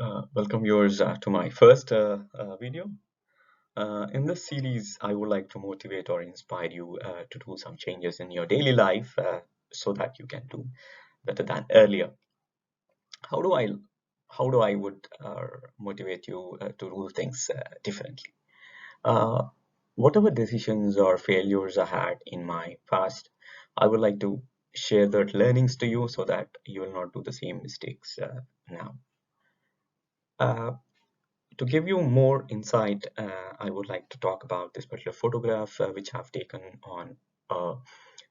Welcome viewers to my first video. In this series, I would like to motivate or inspire you to do some changes in your daily life so that you can do better than earlier. How do I would motivate you to do things differently? Uh, Whatever decisions or failures I had in my past, I would like to share that learnings to you so that you will not do the same mistakes now. Uh, To give you more insight, I would like to talk about this particular photograph which I've taken on a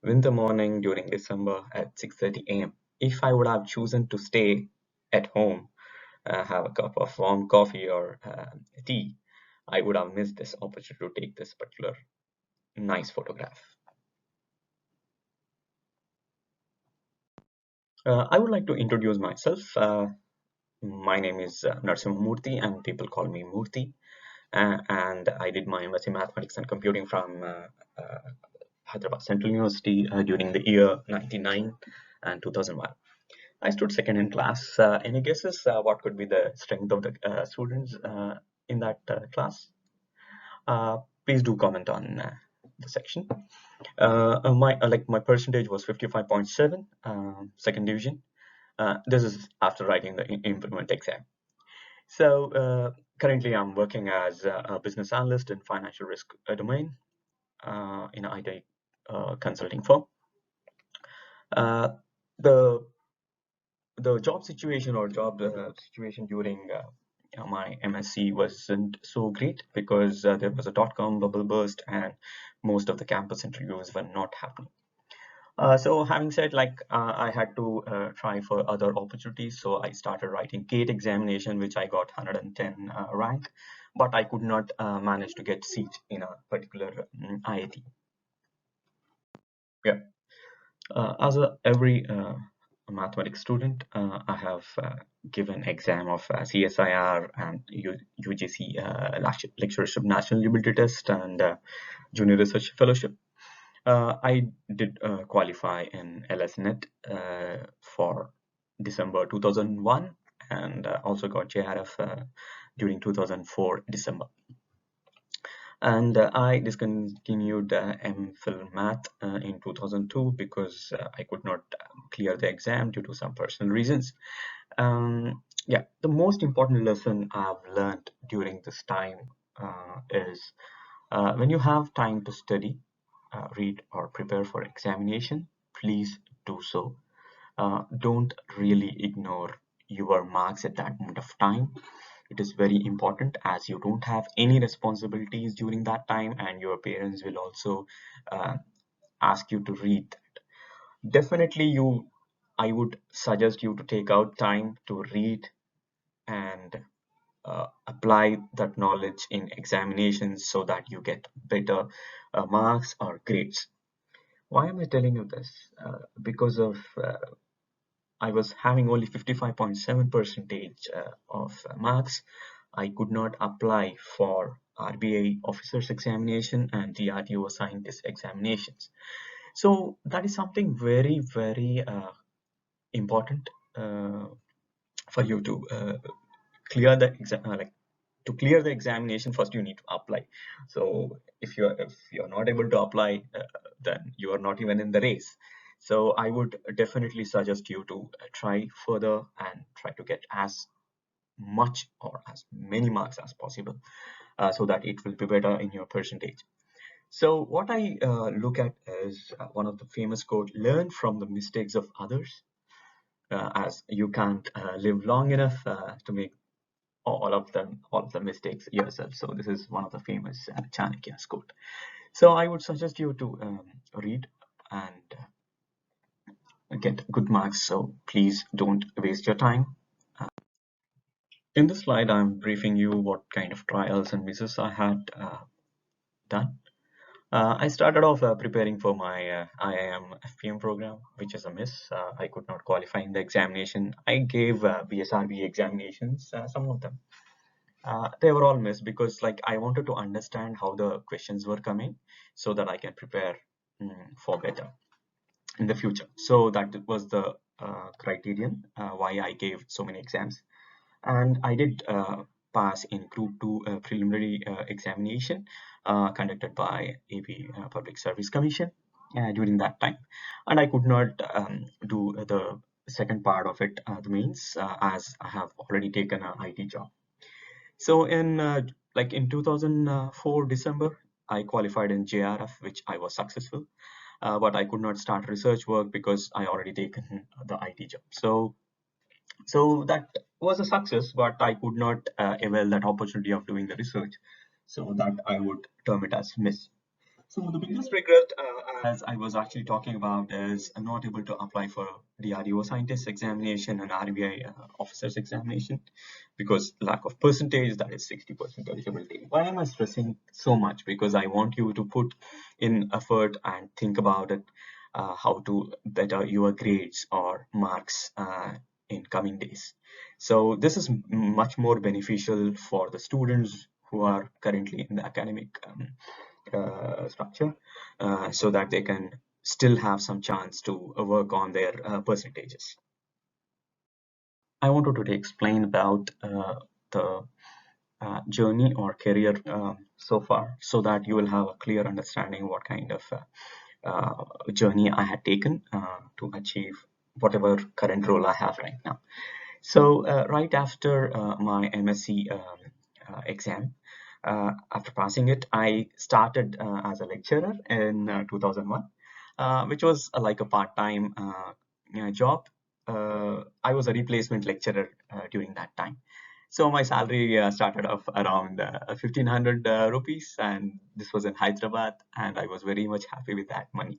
winter morning during December at 6:30 a.m. If I would have chosen to stay at home, have a cup of warm coffee or tea, I would have missed this opportunity to take this particular nice photograph. I would like to introduce myself. My name is Narsimhamurthy and people call me Murthy. And I did my MSc Mathematics and Computing from Hyderabad Central University during the year 99 and 2001. I stood second in class. Any guesses what could be the strength of the students in that class? Please do comment on the section. My percentage was 55.7, second division. This is after writing the implement exam. So currently I'm working as a business analyst in financial risk domain in an IT consulting firm. The job situation or job situation during my MSc wasn't so great because there was a dot-com bubble burst and most of the campus interviews were not happening. So having said, I had to try for other opportunities. So I started writing GATE examination, which I got 110 rank, but I could not manage to get seat in a particular IIT. Yeah. As every mathematics student, I have given exam of CSIR and UGC lectureship national ability test and junior research fellowship. I did qualify in LSNet for December 2001 and also got JRF during 2004 December. And I discontinued MPhil Math in 2002 because I could not clear the exam due to some personal reasons. Yeah, the most important lesson I've learned during this time is when you have time to study, read or prepare for examination, please do so. Don't really ignore your marks at that moment of time. It is very important as you don't have any responsibilities during that time and your parents will also uh, ask you to read that. Definitely I would suggest you to take out time to read and apply that knowledge in examinations so that you get better marks or grades. Why am I telling you this? Because of I was having only 55.7 percentage of marks. I could not apply for RBI officers examination and the RTO scientist examinations. So that is something very important for you to clear the exam. To clear the examination, first you need to apply. So if you're not able to apply, then you are not even in the race. So I would definitely suggest you to try further and try to get as much or as many marks as possible so that it will be better in your percentage. So what I look at is one of the famous quote: learn from the mistakes of others, as you can't live long enough to make all of the mistakes yourself. So this is one of the famous Chanakya's quote. So I would suggest you to read and get good marks. So please don't waste your time. In this slide, I'm briefing you what kind of trials and misses I had done. I started off preparing for my IIM FPM program, which is a miss. I could not qualify in the examination. I gave BSRB examinations, some of them. They were all missed because I wanted to understand how the questions were coming so that I can prepare for better in the future. So that was the criterion why I gave so many exams. And I did pass in Group 2 preliminary examination conducted by AP Public Service Commission during that time. And I could not do the second part of it, the mains, as I have already taken an IT job. So in 2004 December, I qualified in JRF, which I was successful, but I could not start research work because I already taken the IT job. So that was a success, but I could not avail that opportunity of doing the research. So that I would term it as miss. So the biggest regret, as I was actually talking about, is not able to apply for DRDO scientist examination and RBI officers examination because lack of percentage, that is 60% eligibility. Why am I stressing so much? Because I want you to put in effort and think about it, how to better your grades or marks in coming days. So this is much more beneficial for the students who are currently in the academic structure, so that they can still have some chance to work on their percentages. I wanted to explain about the journey or career so far, so that you will have a clear understanding what kind of journey I had taken to achieve whatever current role I have right now. So right after my MSc exam, after passing it, I started as a lecturer in 2001, which was like a part-time job. I was a replacement lecturer during that time. So my salary started off around 1500 rupees, and this was in Hyderabad, and I was very much happy with that money.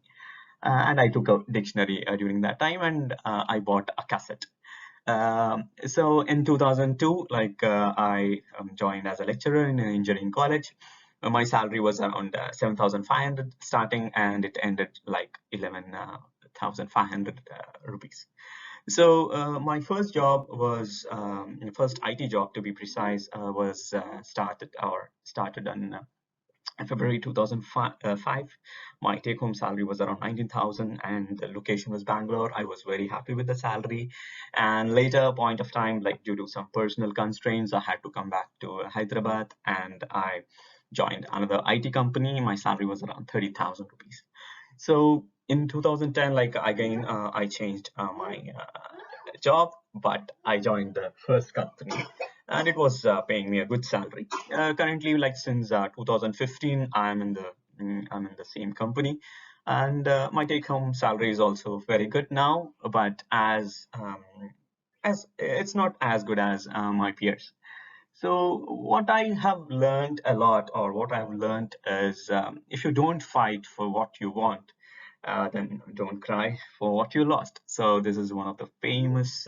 And I took a dictionary during that time, and I bought a cassette. So in 2002, I joined as a lecturer in an engineering college. My salary was around 7,500 starting, and it ended like 11,500 rupees. So my first job was first IT job, to be precise, was started on February 2005. My take-home salary was around 19,000, and the location was Bangalore. I was very happy with the salary. And later point of time, like due to some personal constraints, I had to come back to Hyderabad, and I joined another IT company. My salary was around 30,000 rupees. So in 2010, like again, I changed my job, but I joined the first company, and it was paying me a good salary. Currently, like since 2015, I'm in the same company, and my take-home salary is also very good now. But as it's not as good as my peers. So what I have learned a lot, or what I've learned is, if you don't fight for what you want, then don't cry for what you lost. So this is one of the famous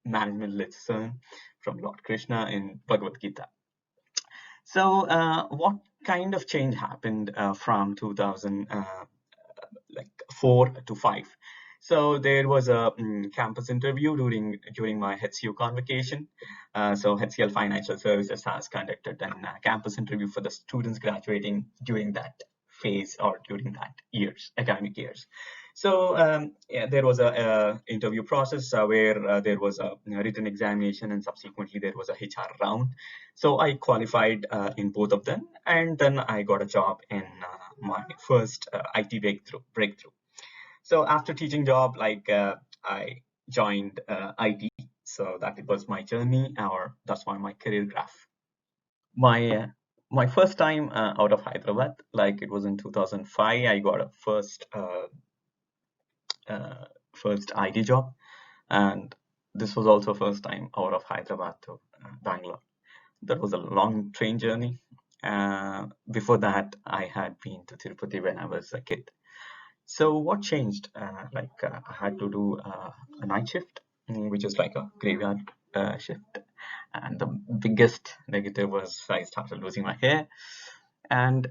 management lesson from Lord Krishna in Bhagavad Gita. So what kind of change happened from 2004 to 5? So there was a campus interview during my HCU convocation. So HCL Financial Services has conducted an campus interview for the students graduating during that phase or during that academic years. So yeah, there was a interview process where there was a written examination, and subsequently there was a HR round. So I qualified in both of them, and then I got a job in my first IT breakthrough. So after teaching job, I joined IT. So that it was my journey, or that's why my career graph. My first time out of Hyderabad, like it was in 2005, I got a first IT job, and this was also first time out of Hyderabad to Bangalore. That was a long train journey. Before that, I had been to Tirupati when I was a kid. So what changed? I had to do a night shift, which is like a graveyard shift. And the biggest negative was I started losing my hair. And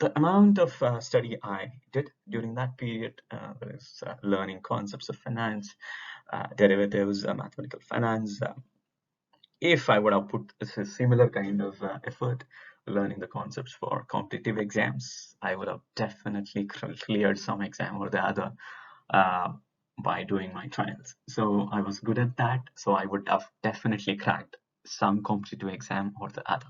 the amount of study I did during that period was learning concepts of finance, derivatives, mathematical finance. If I would have put a similar kind of effort learning the concepts for competitive exams, I would have definitely cleared some exam or the other. Uh, by doing my trials. So I was good at that. So I would have definitely cracked some competitive exam or the other.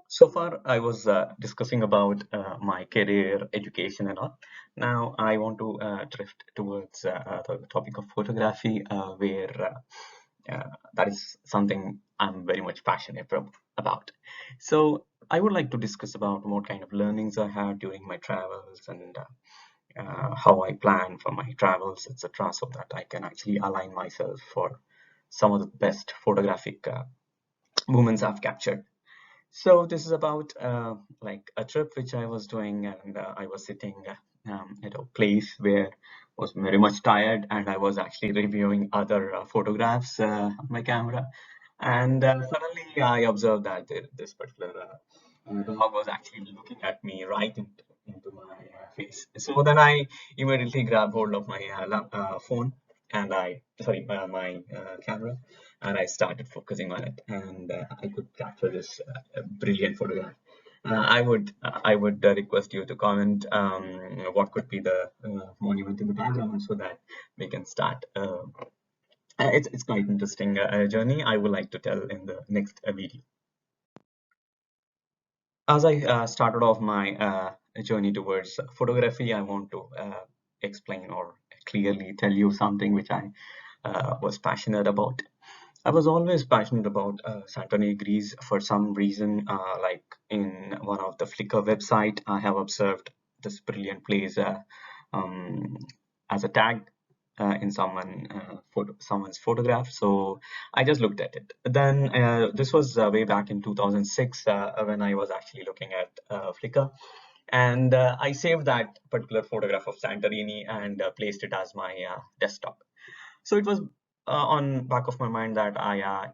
So far, I was discussing about my career, education, and all. Now, I want to drift towards the topic of photography, where that is something I'm very much passionate about. So, I would like to discuss about what kind of learnings I had during my travels and how I plan for my travels, etc., so that I can actually align myself for some of the best photographic moments I've captured. So this is about like a trip which I was doing, and I was sitting at a place where I was very much tired, and I was actually reviewing other photographs on my camera, and suddenly I observed that this particular dog was actually looking at me right into my face. So then I immediately grabbed hold of my phone and my camera, and I started focusing on it, and I could capture this brilliant photograph. I would request you to comment what could be the monument in the background so that we can start. It's quite interesting journey I would like to tell in the next video. As I started off my journey towards photography, I want to explain or clearly tell you something which I was passionate about. I was always passionate about Santorini, Greece for some reason. Like in one of the Flickr website, I have observed this brilliant place um, as a tag in someone's photograph. So I just looked at it. Then this was way back in 2006 when I was actually looking at Flickr, and I saved that particular photograph of Santorini and placed it as my desktop. So it was on back of my mind that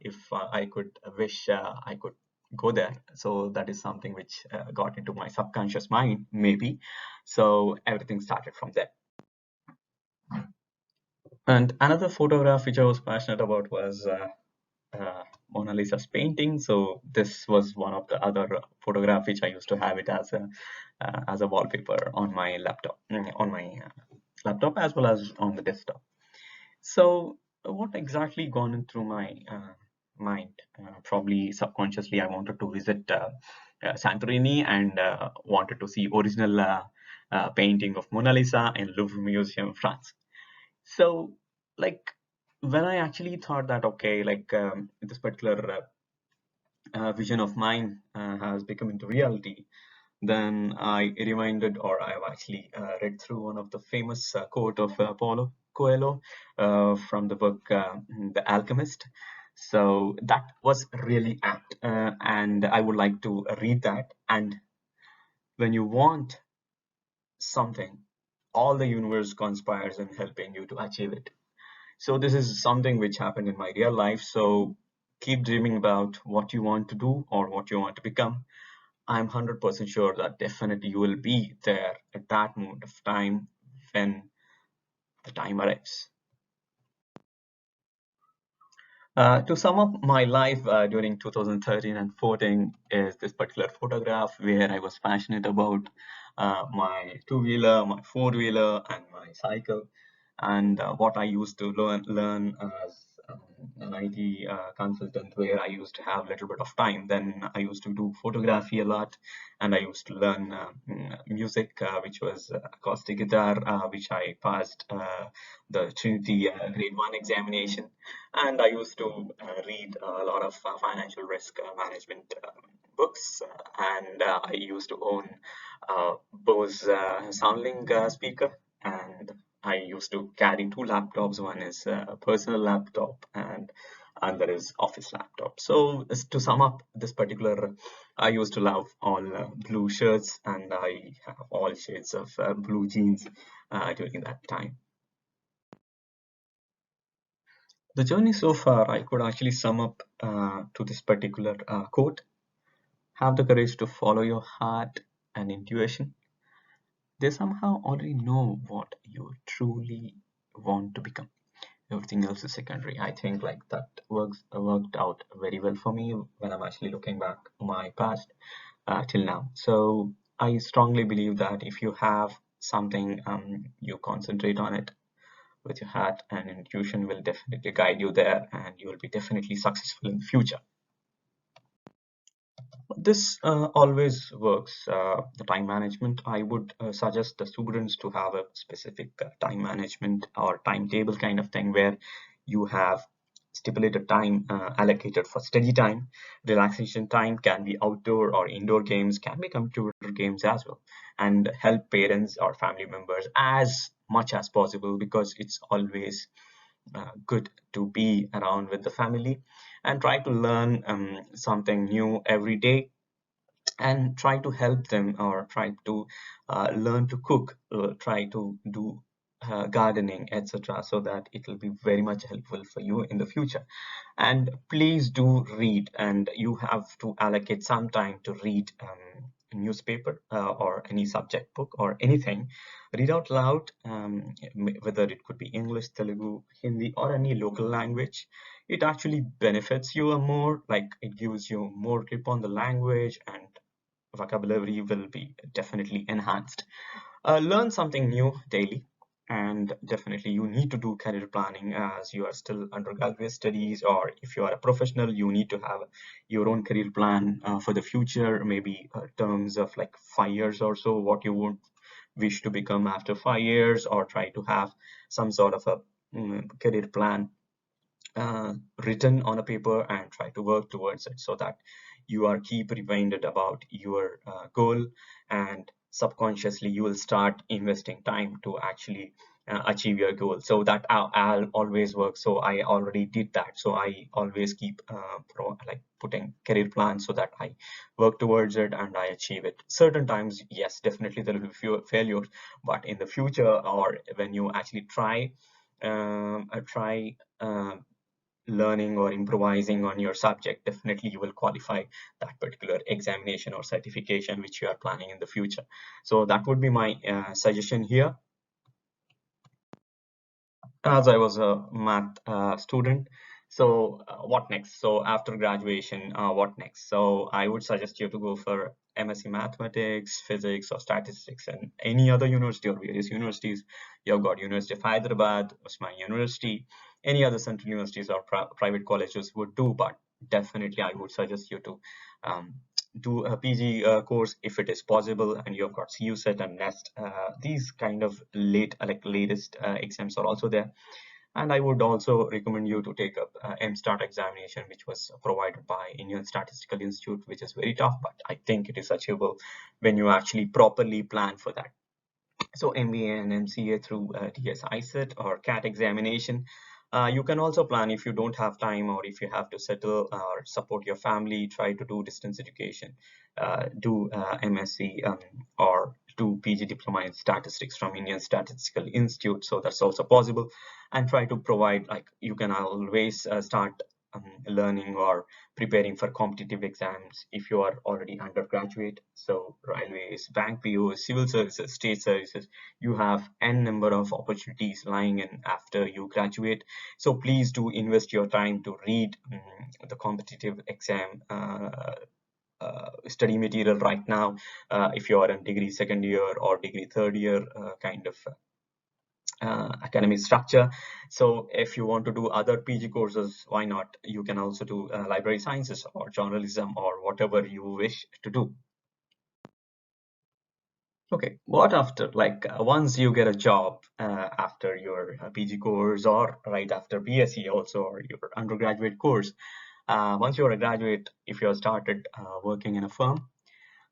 if I could wish I could go there. So that is something which got into my subconscious mind, maybe. So everything started from there. And another photograph which I was passionate about was Mona Lisa's painting. So this was one of the other photograph which I used to have it as a wallpaper on my laptop as well as on the desktop. So, what exactly gone through my mind? Probably subconsciously, I wanted to visit Santorini and wanted to see original painting of Mona Lisa in Louvre Museum, France. So, like when I actually thought that okay, like this particular vision of mine has become into reality, then I reminded, or I've actually read through one of the famous quote of Paulo Coelho from the book The Alchemist. So that was really apt, and I would like to read that. And when you want something, all the universe conspires in helping you to achieve it. So this is something which happened in my real life. So keep dreaming about what you want to do or what you want to become. I'm 100% sure that definitely you will be there at that moment of time when the time arrives. To sum up my life during 2013 and 14 is this particular photograph where I was passionate about my two-wheeler, my four-wheeler, and my cycle, and what I used to learn as an IT consultant, where I used to have a little bit of time. Then I used to do photography a lot, and I used to learn music, which was acoustic guitar, which I passed the Trinity Grade 1 examination, and I used to read a lot of financial risk management books, and I used to own Bose Soundlink speaker, and I used to carry two laptops. One is a personal laptop, and other is office laptop. So to sum up this particular, I used to love all blue shirts, and I have all shades of blue jeans during that time. The journey so far, I could actually sum up to this particular quote: have the courage to follow your heart and intuition. They somehow already know what you truly want to become. Everything else is secondary. I think like that worked out very well for me when I'm actually looking back my past till now. So I strongly believe that if you have something you concentrate on it with your heart, and intuition will definitely guide you there, and you will be definitely successful in the future. This always works. The time management, I would suggest the students to have a specific time management or timetable kind of thing, where you have stipulated time allocated for study time. Relaxation time can be outdoor or indoor games, can be computer games as well, and help parents or family members as much as possible, because it's always good to be around with the family, and try to learn something new every day, and try to help them, or try to learn to cook, try to do gardening, etc., so that it will be very much helpful for you in the future. And please do read, and you have to allocate some time to read a newspaper or any subject book or anything. Read out loud, whether it could be English, Telugu, Hindi, or any local language. It actually benefits you more, like it gives you more grip on the language, and vocabulary will be definitely enhanced. Learn something new daily, and definitely you need to do career planning as you are still undergraduate studies, or if you are a professional, you need to have your own career plan for the future, maybe terms of like 5 years or so, what you would wish to become after 5 years, or try to have some sort of a career plan written on a paper, and try to work towards it, so that you are keep reminded about your goal, and subconsciously you will start investing time to actually achieve your goal. So that I'll always work. So I already did that, so I always keep like putting career plans, so that I work towards it and I achieve it. Certain times, yes, definitely there will be few failures, but in the future, or when you actually try learning or improvising on your subject, definitely you will qualify that particular examination or certification which you are planning in the future. So that would be my suggestion here. As I was a math student, so what next? So after graduation, what next? So I would suggest you to go for MSc Mathematics, Physics, or Statistics, and any other university or various universities. You've got University of Hyderabad, Osmania University, any other central universities or private colleges would do, but definitely I would suggest you to um, do a PG course if it is possible, and you've got CUSET and NEST. These kind of latest exams are also there. And I would also recommend you to take up MSTAT examination, which was provided by Indian Statistical Institute, which is very tough, but I think it is achievable when you actually properly plan for that. So MBA and MCA through TS ISET or CAT examination. You can also plan if you don't have time, or if you have to settle or support your family, try to do distance education, do MSc or do PG diploma in statistics from Indian Statistical Institute. So that's also possible, and try to provide, like, you can always start learning or preparing for competitive exams if you are already undergraduate. So railways, bank POs, civil services, state services, you have n number of opportunities lying in after you graduate. So please do invest your time to read the competitive exam study material right now, if you are in degree second year or degree third year kind of academic structure. So if you want to do other PG courses, why not? You can also do library sciences or journalism or whatever you wish to do. Okay, what after? Like once you get a job after your PG course, or right after BSc also, or your undergraduate course, once you're a graduate, if you're started working in a firm,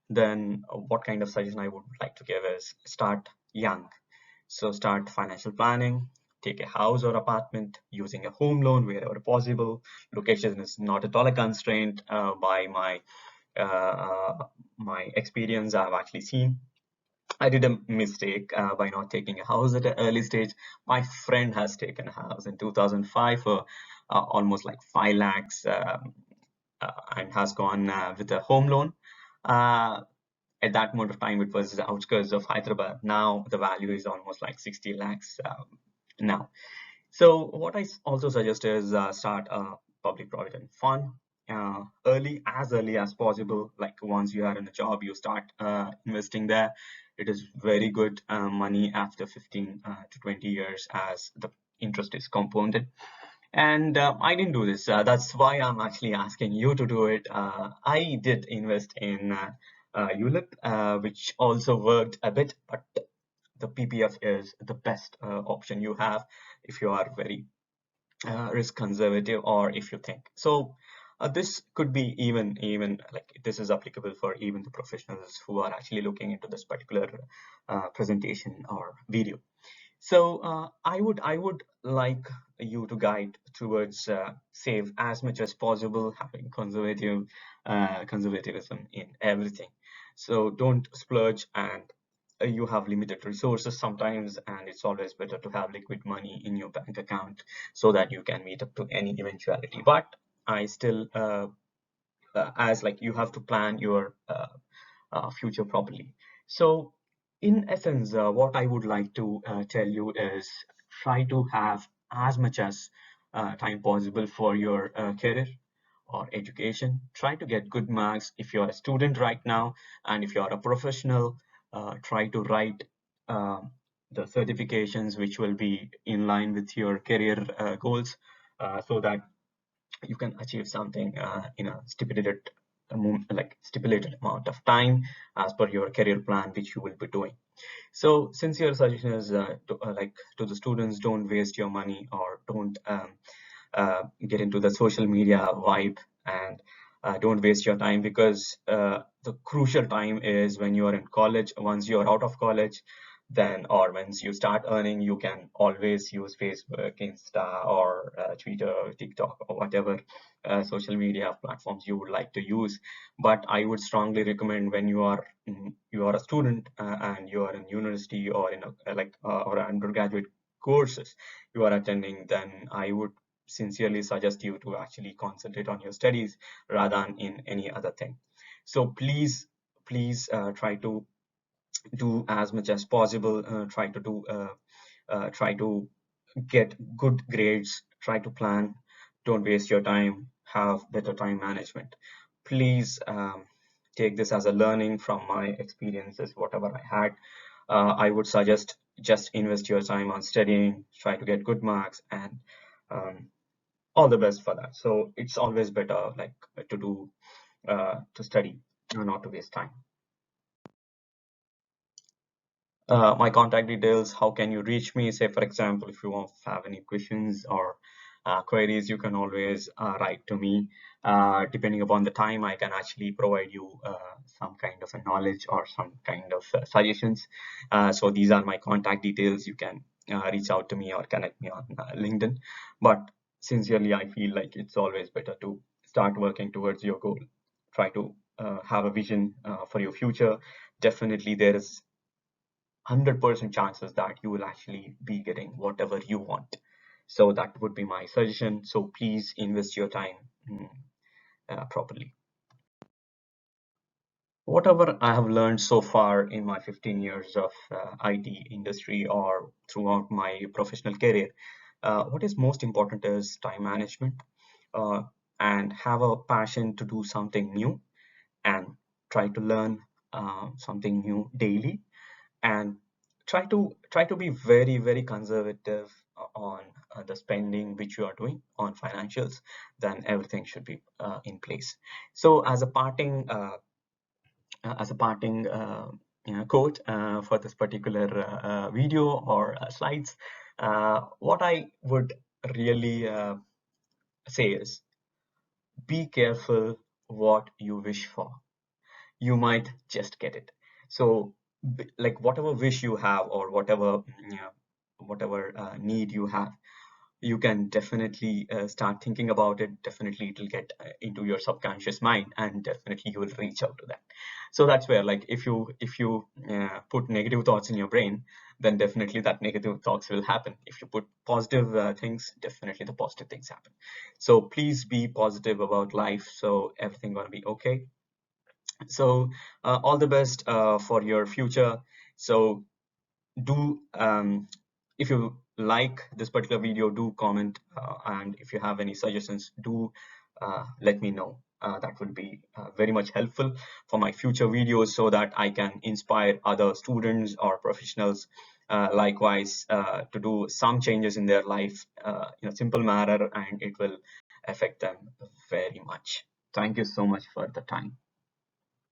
then what kind of suggestion I would like to give is start young. So start financial planning, take a house or apartment using a home loan wherever possible. Location is not at all a constraint by my experience I've actually seen. I did a mistake by not taking a house at an early stage. My friend has taken a house in 2005 for almost like 5 lakhs, and has gone with a home loan. Uh, at that moment of time, it was the outskirts of Hyderabad. Now the value is almost like 60 lakhs now. So what I also suggest is start a public provident fund early as possible. Like once you are in a job, you start investing there. It is very good money after 15 to 20 years, as the interest is compounded. And I didn't do this. That's why I'm actually asking you to do it. I did invest in ULIP, which also worked a bit, but the PPF is the best option you have if you are very risk conservative, or if you think so. This could be even like this is applicable for even the professionals who are actually looking into this particular presentation or video. So I would like you to guide towards save as much as possible, having conservatism in everything. So don't splurge, and you have limited resources sometimes, and it's always better to have liquid money in your bank account so that you can meet up to any eventuality. But I still as like you have to plan your future properly. So, in essence, what I would like to tell you is try to have as much as time possible for your career or education. Try to get good marks if you're a student right now, and if you're a professional, try to write the certifications which will be in line with your career goals, so that you can achieve something in a stipulated amount of time as per your career plan which you will be doing. So sincere suggestion is like to the students, don't waste your money, or don't get into the social media vibe, and don't waste your time, because the crucial time is when you are in college. Once you are out of college, then, or once you start earning, you can always use Facebook, Insta, or Twitter, TikTok, or whatever social media platforms you would like to use. But I would strongly recommend, when you are a student and you are in university, or in a or undergraduate courses you are attending, then I would sincerely suggest you to actually concentrate on your studies rather than in any other thing. So please try to do as much as possible. Try to get good grades. Try to plan. Don't waste your time. Have better time management. Please take this as a learning from my experiences, whatever I had. I would suggest just invest your time on studying. Try to get good marks, and um, all the best for that. So it's always better, like, to study, not to waste time. My contact details, how can you reach me? Say, for example, if you want to have any questions or queries, you can always write to me. Depending upon the time, I can actually provide you some kind of a knowledge or some kind of suggestions. So these are my contact details. You can reach out to me or connect me on LinkedIn. But sincerely, I feel like it's always better to start working towards your goal. Try to have a vision for your future. Definitely, there is 100% chances that you will actually be getting whatever you want. So that would be my suggestion. So please invest your time properly. Whatever I have learned so far in my 15 years of IT industry, or throughout my professional career, what is most important is time management, uh, and have a passion to do something new, and try to learn something new daily, and try to be very conservative on the spending which you are doing on financials. Then everything should be in place. So as a parting quote for this particular video or slides, what I would really say is, be careful what you wish for. You might just get it. So like, whatever wish you have, or whatever need you have, you can definitely start thinking about it. Definitely it will get into your subconscious mind, and definitely you will reach out to that. So that's where, like, if you put negative thoughts in your brain, then definitely that negative thoughts will happen. If you put positive things, definitely the positive things happen. So please be positive about life, so everything gonna be okay. So all the best for your future. So do if you like this particular video, do comment, and if you have any suggestions, do let me know. That would be very much helpful for my future videos so that I can inspire other students or professionals likewise to do some changes in their life in a simple manner, and it will affect them very much. Thank you so much for the time.